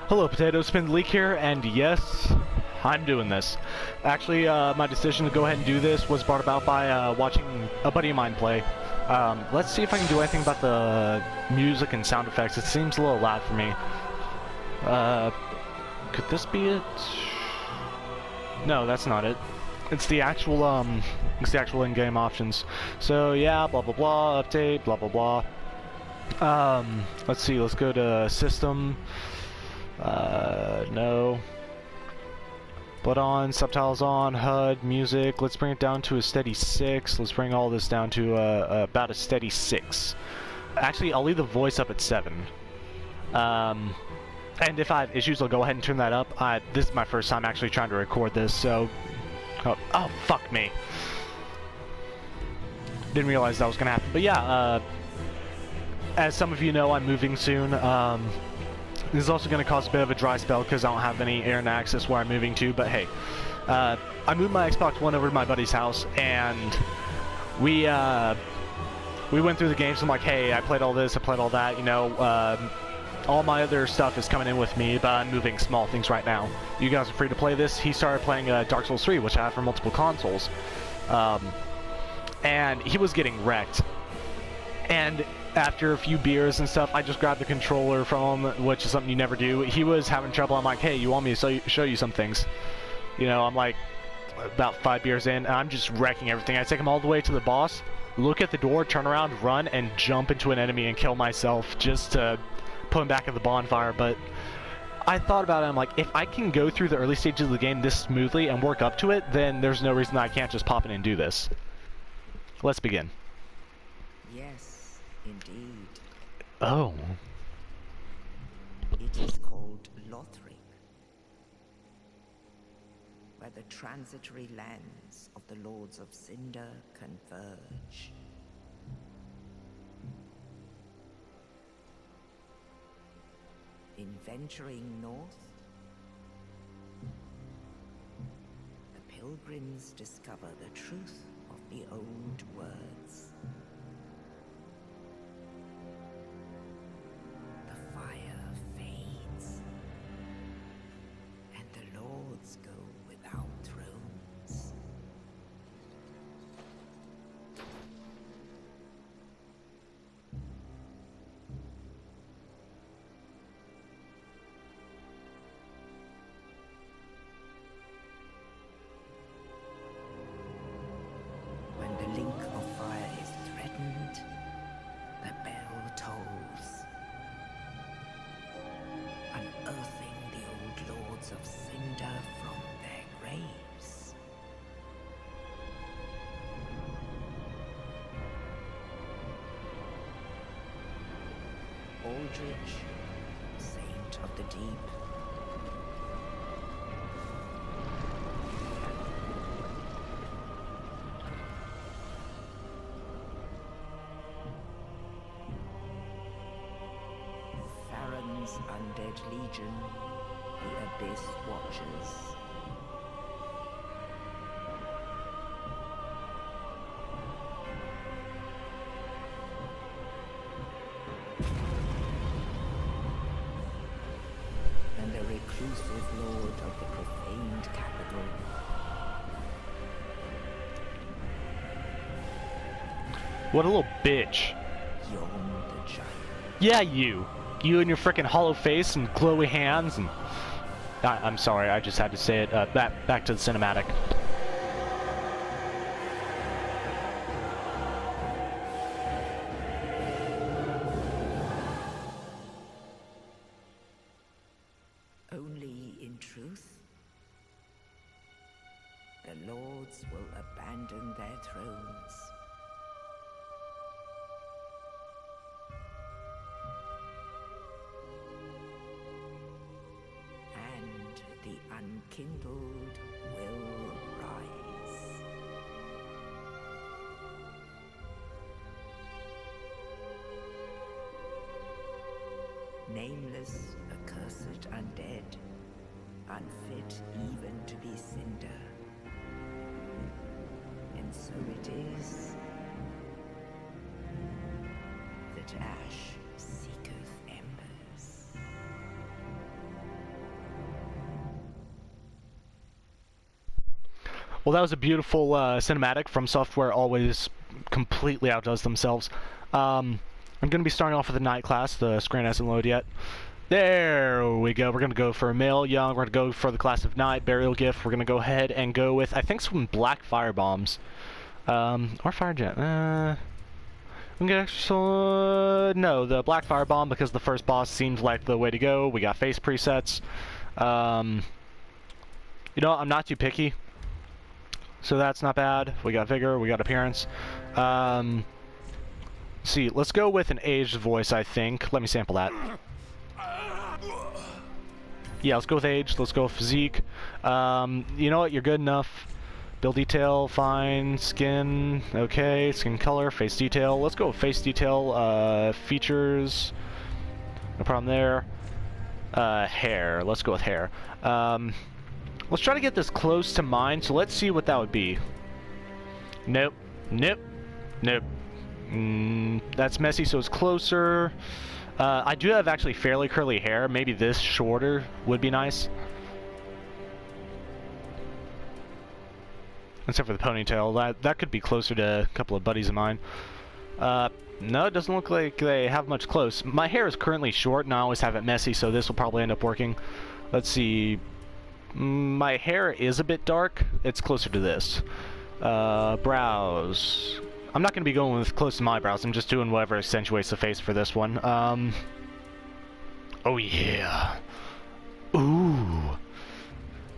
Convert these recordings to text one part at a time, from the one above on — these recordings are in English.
Hello, Potato Spin Leak here, and yes, I'm doing this. Actually, my decision to go ahead and do this was brought about by watching a buddy of mine play. Let's see if I can do anything about the music and sound effects. It seems a little loud for me. Could this be it? No, that's not it. It's the actual in-game options. So yeah, blah blah blah, update, blah blah blah. Let's see, let's go to system. No. But on, subtitles on, HUD, music, let's bring it down to a steady 6. Let's bring all this down to about a steady 6. Actually, I'll leave the voice up at 7. And if I have issues, I'll go ahead and turn that up. This is my first time actually trying to record this, so... Oh, fuck me. Didn't realize that was gonna happen. But yeah, as some of you know, I'm moving soon. This is also going to cause a bit of a dry spell because I don't have any internet access where I'm moving to, but hey. I moved my Xbox One over to my buddy's house, and we went through the games. I'm like, hey, I played all this, I played all that, you know, all my other stuff is coming in with me, but I'm moving small things right now. You guys are free to play this. He started playing Dark Souls 3, which I have for multiple consoles. And he was getting wrecked. And after a few beers and stuff, I just grabbed the controller from him, which is something you never do. He was having trouble. I'm like, hey, you want me to show you some things? You know, I'm like about 5 beers in, and I'm just wrecking everything. I take him all the way to the boss, look at the door, turn around, run, and jump into an enemy and kill myself just to put him back at the bonfire. But I thought about it. I'm like, if I can go through the early stages of the game this smoothly and work up to it, then there's no reason I can't just pop in and do this. Let's begin. Yes, indeed. Oh. It is called Lothric, where the transitory lands of the Lords of Cinder converge. In venturing north, the pilgrims discover the truth of the old words. The fire fades, and the lords go without thrones. When the link of fire is threatened, the bell tolls, unearthing the old lords of Cinder from their graves. Aldrich, saint of the deep, Farron's undead legion, the Abyss Watchers. And the reclusive lord of the profaned capital. What a little bitch. Yon the giant. Yeah, you. You and your frickin' hollow face and glowy hands and... I'm sorry, I just had to say it. Back to the cinematic. Only in truth, the lords will abandon their thrones. And the unkindled will rise. Nameless, accursed undead, unfit even to be cinder. And so it is that ash seeketh embers. Well, that was a beautiful cinematic. From Software always completely outdoes themselves. I'm going to be starting off with the night class. The screen hasn't loaded yet. There we go. We're going to go for male, young. We're going to go for the class of night, burial gift. We're going to go ahead and go with, I think, some black fire bombs. Or fire jet. We can get extra... no, the black fire bomb, because the first boss seems like the way to go. We got face presets. You know, I'm not too picky. So that's not bad. We got vigor, we got appearance. See, let's go with an aged voice, I think. Let me sample that. Yeah, let's go with age. Let's go with physique. You know what? You're good enough. Build detail, fine. Skin, okay. Skin color, face detail. Let's go with face detail. Features, no problem there. Hair. Let's go with hair. Let's try to get this close to mine, so let's see what that would be. Nope. Nope. Nope. That's messy, so it's closer. I do have actually fairly curly hair. Maybe this shorter would be nice. Except for the ponytail. That could be closer to a couple of buddies of mine. No, it doesn't look like they have much close. My hair is currently short, and I always have it messy, so this will probably end up working. Let's see. My hair is a bit dark. It's closer to this. Brows. I'm not going to be going with close to my brows. I'm just doing whatever accentuates the face for this one. Oh yeah. Ooh.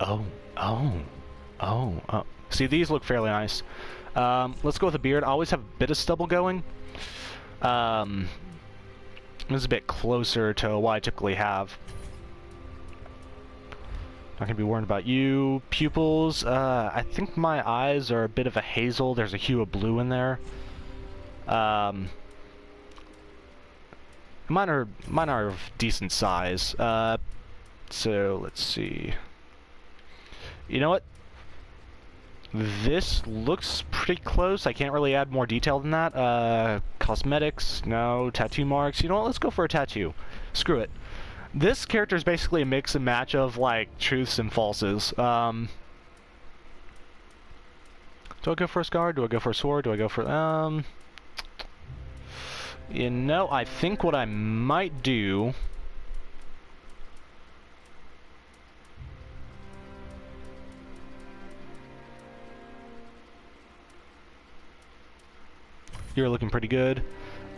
Oh. See, these look fairly nice. Let's go with a beard. I always have a bit of stubble going. This is a bit closer to what I typically have. Not gonna be worried about you. Pupils, I think my eyes are a bit of a hazel. There's a hue of blue in there. Mine are of decent size. So let's see. You know what? This looks pretty close. I can't really add more detail than that. Cosmetics, no. Tattoo marks. You know what? Let's go for a tattoo. Screw it. This character is basically a mix and match of, like, truths and falses. Do I go for a scar? Do I go for a sword? Do I go for... You know, I think what I might do... You're looking pretty good.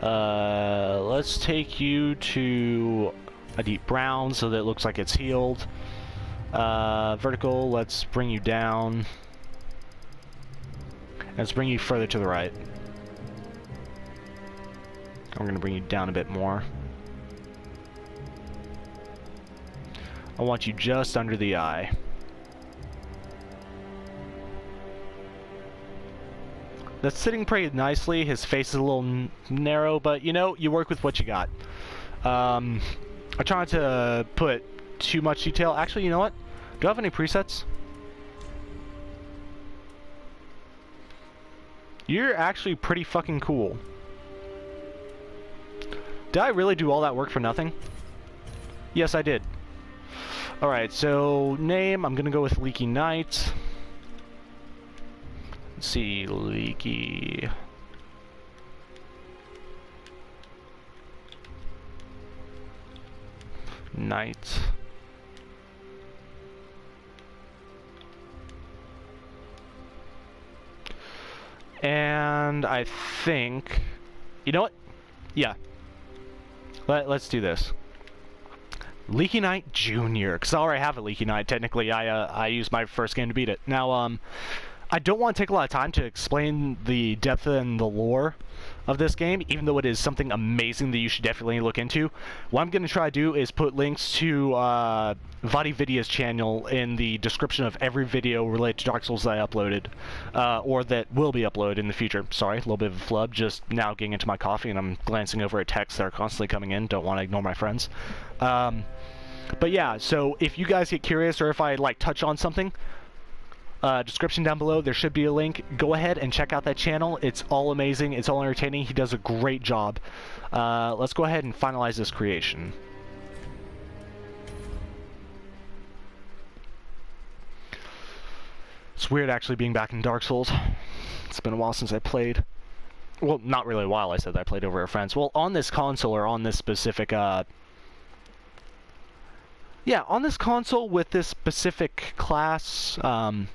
Let's take you to... a deep brown so that it looks like it's healed. Vertical, let's bring you down. Let's bring you further to the right. I'm going to bring you down a bit more. I want you just under the eye. That's sitting pretty nicely. His face is a little narrow, but you know, you work with what you got. I try not to put too much detail. Actually, you know what? Do I have any presets? You're actually pretty fucking cool. Did I really do all that work for nothing? Yes, I did. Alright, so name, I'm gonna go with Leaky Knight. Let's see, Leaky... Knight. And I think... You know what? Yeah. Let's do this. Leaky Knight Jr. Because I already have a Leaky Knight. Technically, I used my first game to beat it. Now, I don't want to take a lot of time to explain the depth and the lore of this game, even though it is something amazing that you should definitely look into. What I'm going to try to do is put links to VaatiVidya's channel in the description of every video related to Dark Souls that I uploaded, or that will be uploaded in the future. Sorry, a little bit of a flub, just now getting into my coffee and I'm glancing over at texts that are constantly coming in. Don't want to ignore my friends. But yeah, so if you guys get curious or if I like touch on something, description down below, there should be a link. Go ahead and check out that channel. It's all amazing. It's all entertaining. He does a great job. Let's go ahead and finalize this creation. It's weird actually being back in Dark Souls. It's been a while since I played. Well, not really a while, I said that I played over at friends. Well, on this console, or on this specific, yeah, on this console with this specific class, the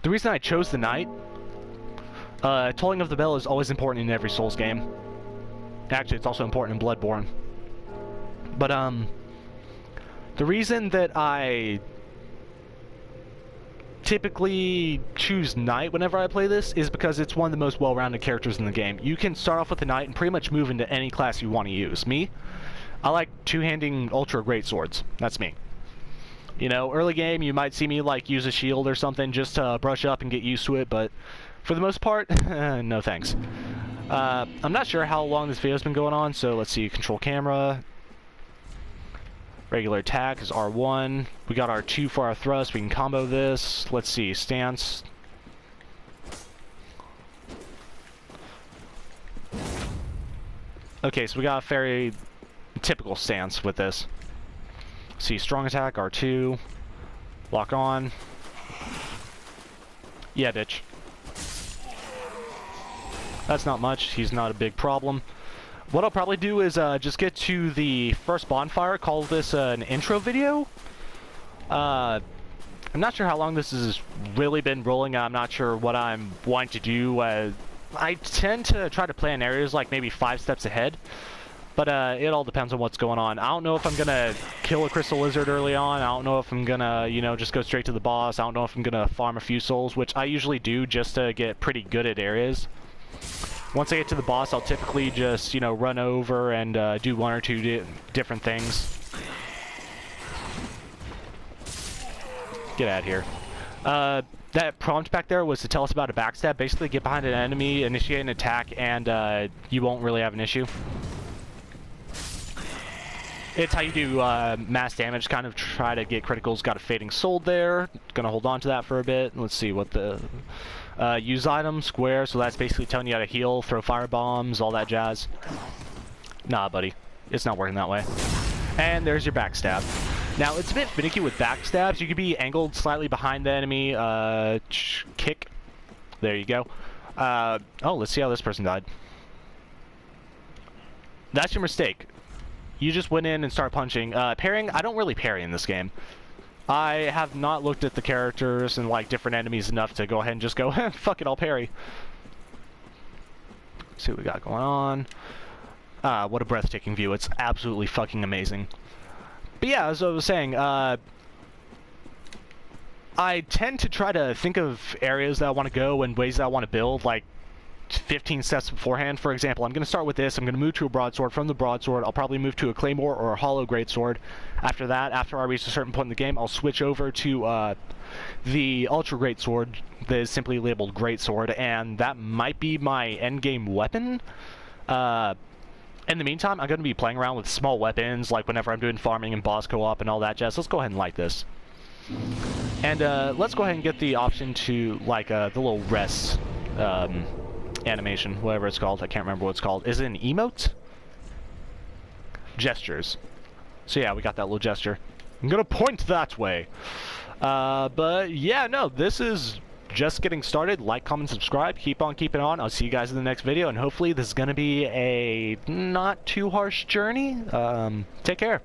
reason I chose the Knight, tolling of the bell is always important in every Souls game. Actually, it's also important in Bloodborne. But, the reason that I typically choose Knight whenever I play this is because it's one of the most well-rounded characters in the game. You can start off with the Knight and pretty much move into any class you want to use. Me, I like two-handing ultra great swords. That's me. You know, early game you might see me like use a shield or something just to brush up and get used to it, but for the most part, no thanks. I'm not sure how long this video's been going on, so let's see. Control camera. Regular attack is R1. We got R2 for our thrust. We can combo this. Let's see. Stance. Okay, so we got a very typical stance with this. See, strong attack, R2. Lock on. Yeah, bitch. That's not much. He's not a big problem. What I'll probably do is just get to the first bonfire, call this an intro video. I'm not sure how long this has really been rolling. I'm not sure what I'm wanting to do. I tend to try to plan areas like maybe 5 steps ahead, but it all depends on what's going on. I don't know if I'm gonna kill a crystal lizard early on. I don't know if I'm gonna, you know, just go straight to the boss. I don't know if I'm gonna farm a few souls, which I usually do just to get pretty good at areas. Once I get to the boss, I'll typically just, you know, run over and do 1 or 2 different things. Get out of here. That prompt back there was to tell us about a backstab. Basically, get behind an enemy, initiate an attack, and you won't really have an issue. It's how you do mass damage, kind of try to get criticals. Got a fading soul there. Gonna hold on to that for a bit. Let's see what the... use item, square, so that's basically telling you how to heal, throw fire bombs, all that jazz. Nah, buddy. It's not working that way. And there's your backstab. Now, it's a bit finicky with backstabs. You could be angled slightly behind the enemy. Kick. There you go. Oh, let's see how this person died. That's your mistake. You just went in and started punching. Parrying, I don't really parry in this game. I have not looked at the characters and like different enemies enough to go ahead and just go, fuck it, I'll parry. Let's see what we got going on. What a breathtaking view. It's absolutely fucking amazing. But yeah, as I was saying, I tend to try to think of areas that I want to go and ways that I want to build, like 15 steps beforehand. For example, I'm going to start with this. I'm going to move to a broadsword. From the broadsword, I'll probably move to a claymore or a hollow greatsword. After that, after I reach a certain point in the game, I'll switch over to the ultra greatsword that is simply labeled greatsword, and that might be my endgame weapon. In the meantime, I'm going to be playing around with small weapons, like whenever I'm doing farming and boss co-op and all that jazz. Let's go ahead and light this. And let's go ahead and get the option to, like, the little rest animation, whatever it's called. I can't remember what it's called. Is it an emote? Gestures. So yeah, we got that little gesture. I'm gonna point that way. But yeah, no, this is just getting started. Like, comment, subscribe. Keep on keeping on. I'll see you guys in the next video, and hopefully this is gonna be a not too harsh journey. Take care.